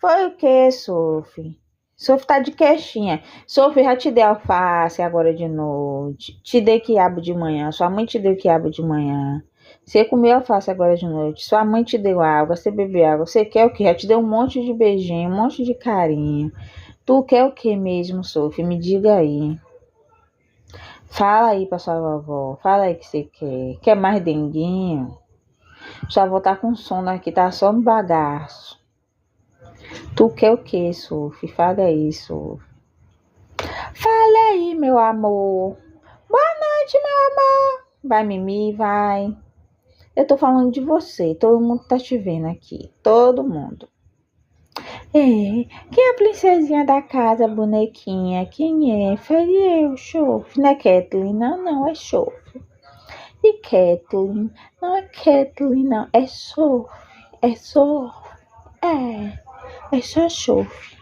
Foi o quê, Sophie? Sophie tá de queixinha. Sophie, já te dei alface agora de noite. Te dei quiabo de manhã. Sua mãe te deu quiabo de manhã. Você comeu alface agora de noite. Sua mãe te deu água. Você bebeu água. Você quer o quê? Já te deu um monte de beijinho, um monte de carinho. Tu quer o quê mesmo, Sophie? Me diga aí. Fala aí pra sua vovó. Fala aí o que você quer. Quer mais denguinho? Sua avó tá com sono aqui. Tá só no bagaço. Tu quer o quê, Sophie? Fala aí, Sophie. Fala aí, meu amor. Boa noite, meu amor. Vai, Mimi, vai. Eu tô falando de você. Todo mundo tá te vendo aqui. Todo mundo. É, quem é a princesinha da casa, bonequinha? Quem é? Foi eu, Chof. Não é Kathleen, não, não, é Chof. E Kathleen? Não é Kathleen, não, é Sof. É Sof. É só Chof.